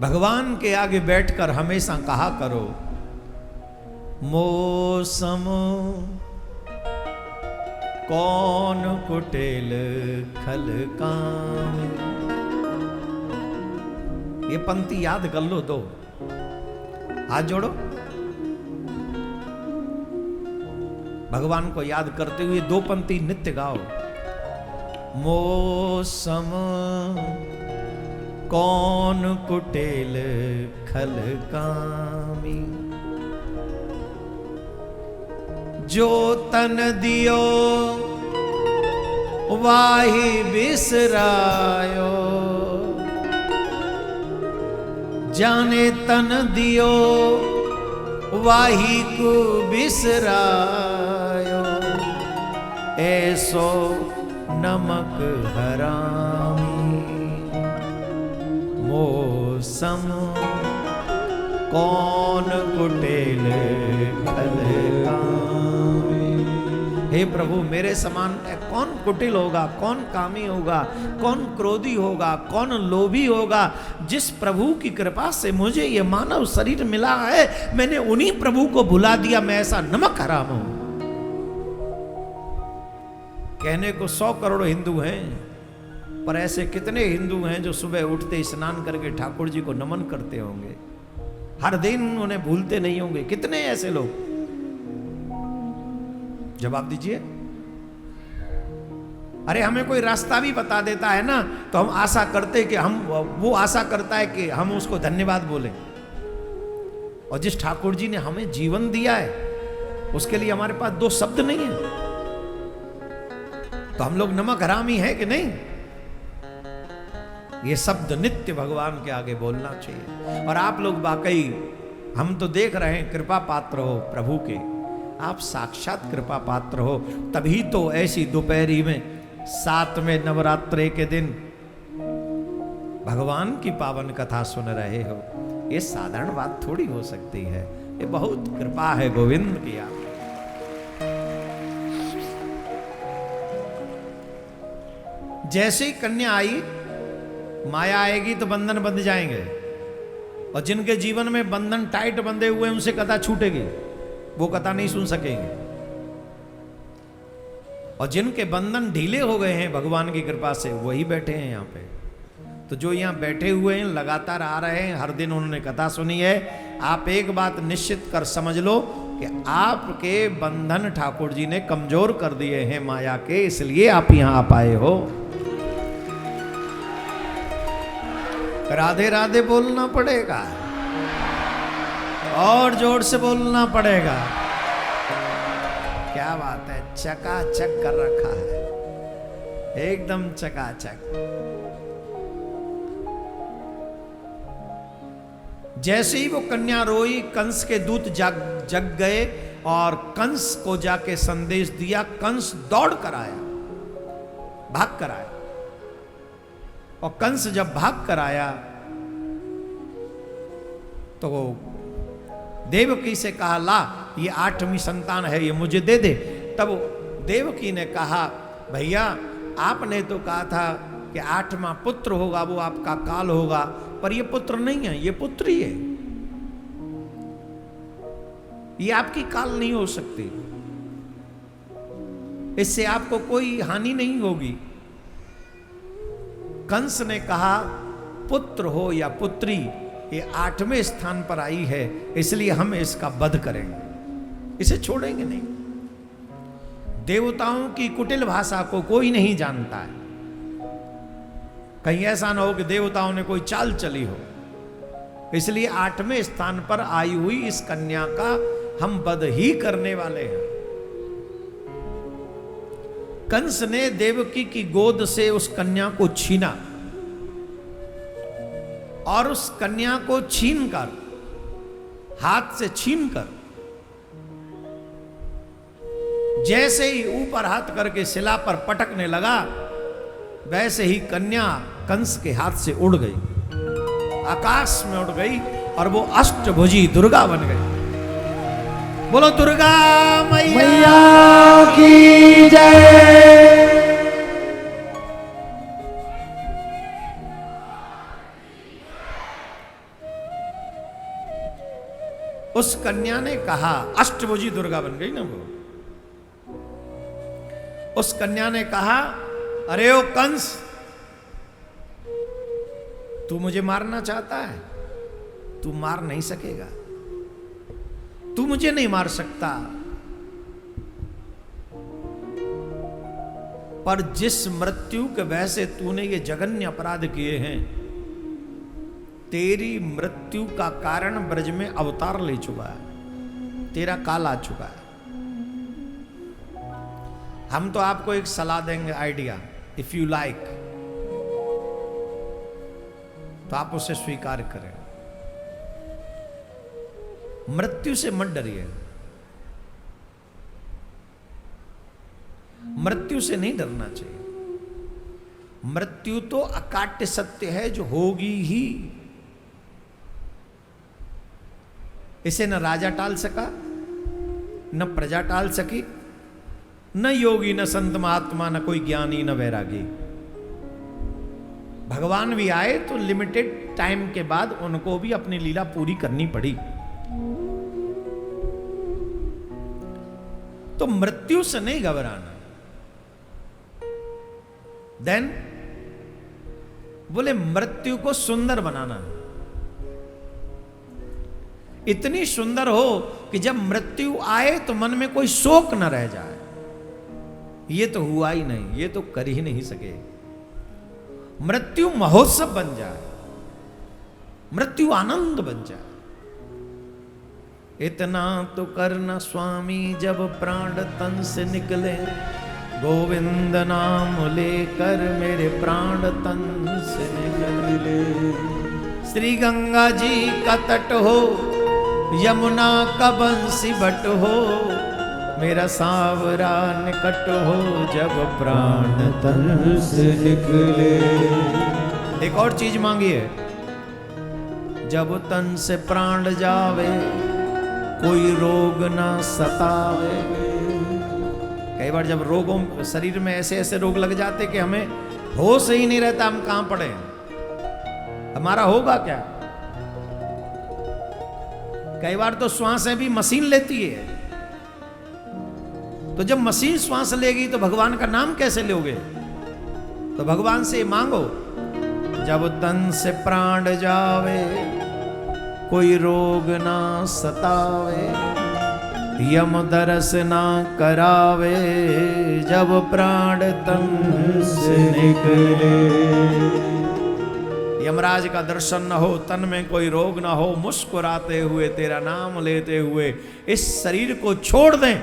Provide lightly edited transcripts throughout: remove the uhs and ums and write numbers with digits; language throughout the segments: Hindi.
भगवान के आगे बैठकर हमेशा कहा करो, मौसम कौन कुटिल खल काम। ये पंक्ति याद कर लो, दो हाथ जोड़ो, भगवान को याद करते हुए दो पंक्ति नित्य गाओ। मौसम कौन कुटिल खल कामी, जो तन दियो वाही बिसरायो, जाने तन दियो वाही को बिसरायो, ऐसो नमक हरामी। मौसम कौन कुटिल खल कामी। हे प्रभु, मेरे समान कौन कुटिल होगा, कौन कामी होगा, कौन क्रोधी होगा, कौन लोभी होगा। जिस प्रभु की कृपा से मुझे ये मानव शरीर मिला है, मैंने उन्हीं प्रभु को भुला दिया, मैं ऐसा नमक हराम हूं। कहने को 100 करोड़ हिंदू हैं, पर ऐसे कितने हिंदू हैं जो सुबह उठते स्नान करके ठाकुर जी को नमन करते होंगे, हर दिन उन्हें भूलते नहीं होंगे। कितने ऐसे लोग, जवाब दीजिए। अरे हमें कोई रास्ता भी बता देता है ना, तो हम आशा करते कि वो आशा करता है कि हम उसको धन्यवाद बोलें। और जिस ठाकुर जी ने हमें जीवन दिया है, उसके लिए हमारे पास 2 शब्द नहीं है, तो हम लोग नमक हरामी है कि नहीं? ये शब्द नित्य भगवान के आगे बोलना चाहिए। और आप लोग वाकई, हम तो देख रहे हैं, कृपा पात्र हो प्रभु के, आप साक्षात कृपा पात्र हो, तभी तो ऐसी दोपहरी में 7वें नवरात्रे के दिन भगवान की पावन कथा सुन रहे हो। ये साधारण बात थोड़ी हो सकती है, ये बहुत कृपा है गोविंद की। आप जैसे ही कन्या आई, माया आएगी तो बंधन बंध जाएंगे, और जिनके जीवन में बंधन टाइट बंधे हुए हैं, उनसे कथा छूटेगी, वो कथा नहीं सुन सकेंगे। और जिनके बंधन ढीले हो गए हैं भगवान की कृपा से, वही बैठे हैं यहाँ पे। तो जो यहाँ बैठे हुए हैं, लगातार आ रहे हैं, हर दिन उन्होंने कथा सुनी है, आप एक बात निश्चित कर समझ लो कि आपके बंधन ठाकुर जी ने कमजोर कर दिए हैं माया के, इसलिए आप यहाँ आ पाए हो। राधे राधे बोलना पड़ेगा, और जोर से बोलना पड़ेगा। क्या बात है, चकाचक कर रखा है, एकदम चकाचक। जैसे ही वो कन्या रोई, कंस के दूत जग गए और कंस को जाके संदेश दिया। कंस दौड़ कर आया, भाग कर आया, और कंस जब भाग कर आया तो वो देवकी से कहा, ला ये 8वीं संतान है, ये मुझे दे दे। तब देवकी ने कहा, भैया आपने तो कहा था कि 8वां पुत्र होगा, वो आपका काल होगा, पर ये पुत्र नहीं है, ये पुत्री है, ये आपकी काल नहीं हो सकती, इससे आपको कोई हानि नहीं होगी। कंस ने कहा, पुत्र हो या पुत्री, ये 8वें स्थान पर आई है, इसलिए हम इसका वध करेंगे, इसे छोड़ेंगे नहीं। देवताओं की कुटिल भाषा को कोई नहीं जानता है, कहीं ऐसा ना हो कि देवताओं ने कोई चाल चली हो, इसलिए 8वें स्थान पर आई हुई इस कन्या का हम वध ही करने वाले हैं। कंस ने देवकी की गोद से उस कन्या को छीना, और उस कन्या को छीनकर, हाथ से छीनकर, जैसे ही ऊपर हाथ करके शिला पर पटकने लगा, वैसे ही कन्या कंस के हाथ से उड़ गई, आकाश में उड़ गई, और वो अष्टभुजी दुर्गा बन गई। बोलो दुर्गा मैया की जय। उस कन्या ने कहा, अष्टभुजी दुर्गा बन गई ना वो। उस कन्या ने कहा, अरे ओ कंस, तू मुझे मारना चाहता है? तू मार नहीं सकेगा, तू मुझे नहीं मार सकता। पर जिस मृत्यु के वजह से तूने ये जघन्य अपराध किए हैं, तेरी मृत्यु का कारण ब्रज में अवतार ले चुका है, तेरा काल आ चुका है। हम तो आपको एक सलाह देंगे, आइडिया, इफ यू लाइक, तो आप उसे स्वीकार करें। मृत्यु से मत डरिए, मृत्यु से नहीं डरना चाहिए। मृत्यु तो अकाट्य सत्य है जो होगी ही। इसे न राजा टाल सका, न प्रजा टाल सकी, न योगी, न संत महात्मा, न कोई ज्ञानी, न वैरागी। भगवान भी आए तो लिमिटेड टाइम के बाद उनको भी अपनी लीला पूरी करनी पड़ी। तो मृत्यु से नहीं घबराना। देन बोले मृत्यु को सुंदर बनाना, इतनी सुंदर हो कि जब मृत्यु आए तो मन में कोई शोक न रह जाए। ये तो हुआ ही नहीं, ये तो कर ही नहीं सके। मृत्यु महोत्सव बन जाए, मृत्यु आनंद बन जाए। इतना तो करना स्वामी जब प्राण तन से निकले, गोविंद नाम लेकर मेरे प्राण तन से निकले। श्री गंगा जी का तट हो, यमुना का बंसी बट हो, मेरा सांवरा निकट हो जब प्राण तन से निकले। एक और चीज मांगिए, जब तन से प्राण जावे कोई रोग ना सतावे। कई बार जब रोगों शरीर में ऐसे ऐसे रोग लग जाते कि हमें होश ही नहीं रहता, हम कहां पड़े, हमारा होगा क्या। कई बार तो श्वासें भी मशीन लेती है, तो जब मशीन श्वास लेगी तो भगवान का नाम कैसे लोगे। तो भगवान से मांगो, जब तन से प्राण जावे कोई रोग ना सतावे, यम दरस ना करावे जब प्राण तन से निकले। यमराज का दर्शन न हो, तन में कोई रोग ना हो, मुस्कुराते हुए तेरा नाम लेते हुए इस शरीर को छोड़ दें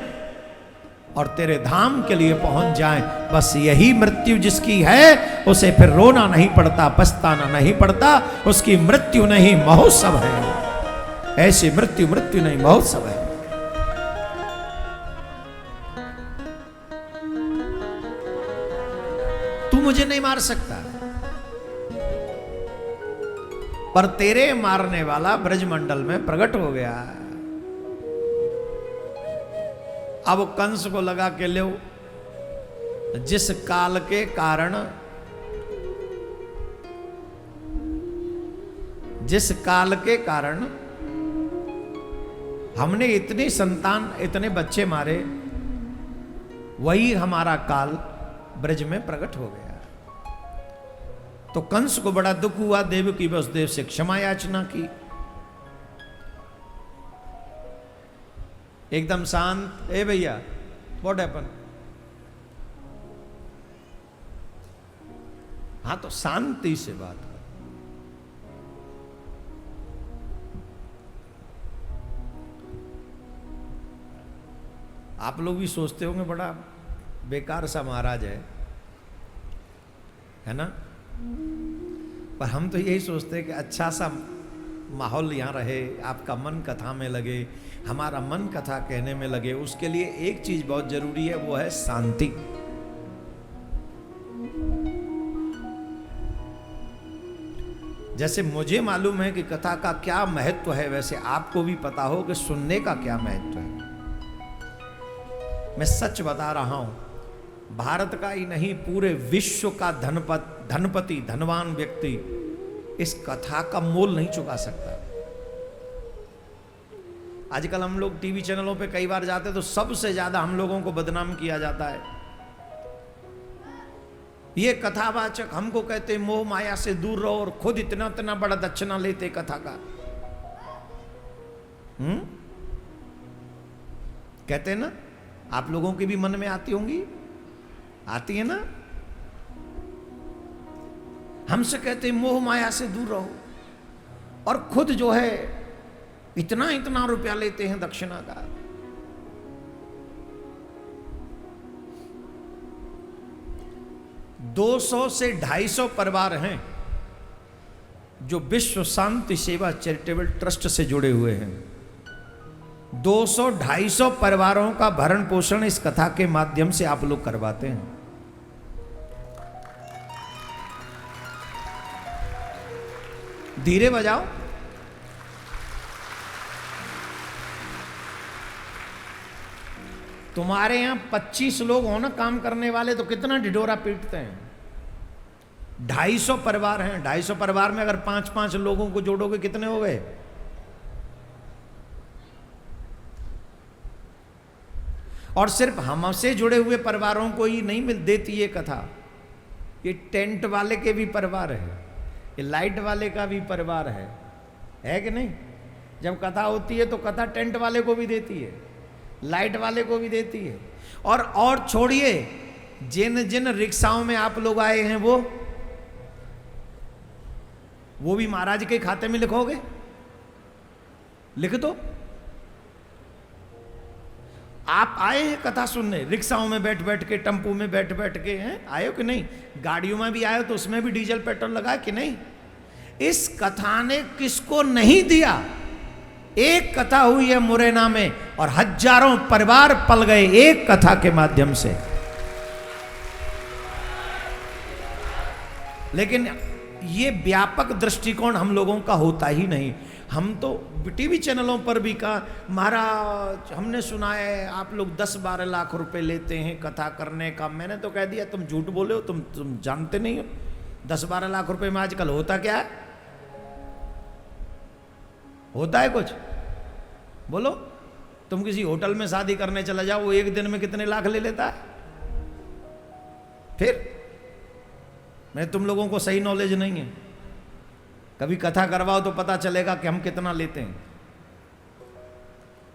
और तेरे धाम के लिए पहुंच जाएं। बस यही मृत्यु जिसकी है उसे फिर रोना नहीं पड़ता, पछताना नहीं पड़ता। उसकी मृत्यु नहीं महोत्सव है, ऐसी मृत्यु मृत्यु नहीं महोत्सव है। तू मुझे नहीं मार सकता, पर तेरे मारने वाला ब्रजमंडल में प्रकट हो गया। अब कंस को लगा के लो, जिस काल के कारण, जिस काल के कारण हमने इतनी संतान, इतने बच्चे मारे, वही हमारा काल ब्रज में प्रकट हो गया। तो कंस को बड़ा दुख हुआ, देवकी वसुदेव से क्षमा याचना की। एकदम शांत, ए भैया व्हाट हैपन। हाँ तो शांति से बात कर। आप लोग भी सोचते होंगे बड़ा बेकार सा महाराज है ना। पर हम तो यही सोचते हैं कि अच्छा सा माहौल यहाँ रहे, आपका मन कथा में लगे, हमारा मन कथा कहने में लगे। उसके लिए एक चीज बहुत जरूरी है, वो है शांति। जैसे मुझे मालूम है कि कथा का क्या महत्व है, वैसे आपको भी पता हो कि सुनने का क्या महत्व है। मैं सच बता रहा हूं, भारत का ही नहीं पूरे विश्व का धनपति धनवान व्यक्ति इस कथा का मोल नहीं चुका सकता। आजकल हम लोग टीवी चैनलों पे कई बार जाते तो सबसे ज्यादा हम लोगों को बदनाम किया जाता है। ये कथावाचक हमको कहते मोह माया से दूर रहो और खुद इतना इतना बड़ा दक्षिणा लेते कथा का। कहते हैं ना, आप लोगों के भी मन में आती होंगी, आती है ना। हमसे कहते मोह माया से दूर रहो और खुद जो है इतना इतना रुपया लेते हैं दक्षिणा का। दो 200 से 250 परिवार हैं जो विश्व शांति सेवा चैरिटेबल ट्रस्ट से जुड़े हुए हैं। 200-250 परिवारों का भरण पोषण इस कथा के माध्यम से आप लोग करवाते हैं। धीरे बजाओ। तुम्हारे यहां 25 लोग हो ना काम करने वाले, तो कितना ढिढोरा पीटते हैं। 250 परिवार हैं। 250 परिवार में अगर 5-5 लोगों को जोड़ोगे कितने हो गए? और सिर्फ हमसे जुड़े हुए परिवारों को ही नहीं मिल देती ये कथा, ये टेंट वाले के भी परिवार है, ये लाइट वाले का भी परिवार है कि नहीं? जब कथा होती है तो कथा टेंट वाले को भी देती है, लाइट वाले को भी देती है। और छोड़िए, जिन जिन रिक्शाओं में आप लोग आए हैं वो भी महाराज के खाते में लिखोगे? लिख दो। आप आए हैं कथा सुनने, रिक्शाओं में बैठ बैठ के, टेम्पू में बैठ बैठ के, हैं आए हो कि नहीं? गाड़ियों में भी आए हो तो उसमें भी डीजल पेट्रोल लगा कि नहीं? इस कथा ने किसको नहीं दिया? एक कथा हुई है मुरैना में और हजारों परिवार पल गए एक कथा के माध्यम से। लेकिन ये व्यापक दृष्टिकोण हम लोगों का होता ही नहीं। हम तो टीवी चैनलों पर भी कहा, महाराज हमने सुना है आप लोग 10-12 लाख रुपए लेते हैं कथा करने का। मैंने तो कह दिया तुम झूठ बोले हो, तुम जानते नहीं हो 10-12 लाख रुपए में आजकल होता क्या है? होता है कुछ? बोलो। तुम किसी होटल में शादी करने चला जाओ, वो एक दिन में कितने लाख ले लेता है? फिर मैं तुम लोगों को सही नॉलेज नहीं है। कभी कथा करवाओ तो पता चलेगा कि हम कितना लेते हैं।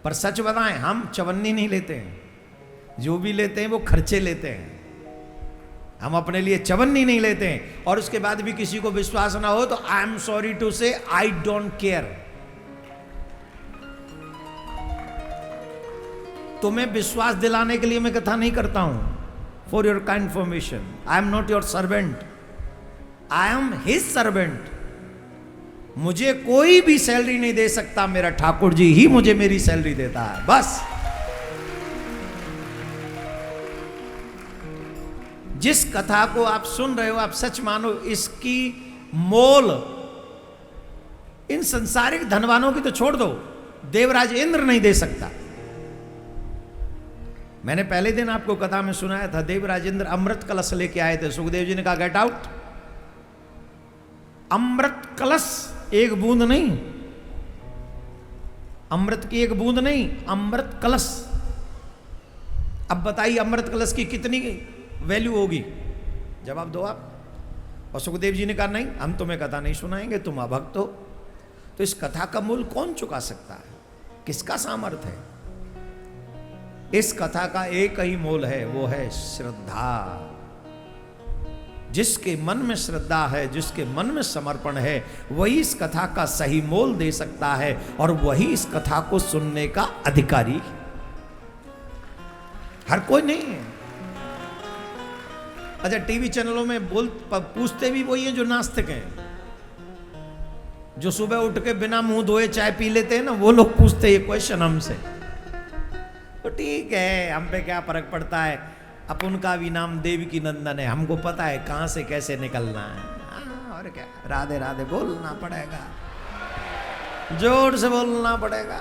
पर सच बताएं, हम चवन्नी नहीं लेते हैं। जो भी लेते हैं वो खर्चे लेते हैं। हम अपने लिए चवन्नी नहीं लेते हैं। और उसके बाद भी किसी को विश्वास ना हो तो आई एम सॉरी टू से, आई डोंट केयर। तुम्हें विश्वास दिलाने के लिए मैं कथा नहीं करता हूं। For your kind information, I am not your servant, I am his servant. मुझे कोई भी सैलरी नहीं दे सकता, मेरा ठाकुर जी ही मुझे मेरी सैलरी देता है, बस। जिस कथा को आप सुन रहे हो, आप सच मानो इसकी मोल इन संसारिक धनवानों की तो छोड़ दो, देवराज इंद्र नहीं दे सकता। मैंने पहले दिन आपको कथा में सुनाया था, देवराज इंद्र अमृत कलश लेके आए थे। सुखदेव जी ने कहा गेट आउट। अमृत कलश, एक बूंद नहीं, अमृत की एक बूंद नहीं, अमृत कलश। अब बताइए अमृत कलश की कितनी वैल्यू होगी? जवाब दो आप। और सुखदेव जी ने कहा नहीं, हम तुम्हें कथा नहीं सुनाएंगे, तुम अभक्त हो। तो इस कथा का मूल कौन चुका सकता है? किसका सामर्थ्य है? इस कथा का एक ही मोल है, वो है श्रद्धा। जिसके मन में श्रद्धा है, जिसके मन में समर्पण है, वही इस कथा का सही मोल दे सकता है और वही इस कथा को सुनने का अधिकारी। हर कोई नहीं है। अच्छा, टीवी चैनलों में पूछते भी वही हैं जो नास्तिक हैं, जो सुबह उठ के बिना मुंह धोए चाय पी लेते हैं ना, वो लोग पूछते ये क्वेश्चन हमसे। तो ठीक है, हम पे क्या फर्क पड़ता है? अपन का भी नाम देवकी नंदन है, हमको पता है कहां से कैसे निकलना है। और क्या, राधे राधे बोलना पड़ेगा, जोर से बोलना पड़ेगा।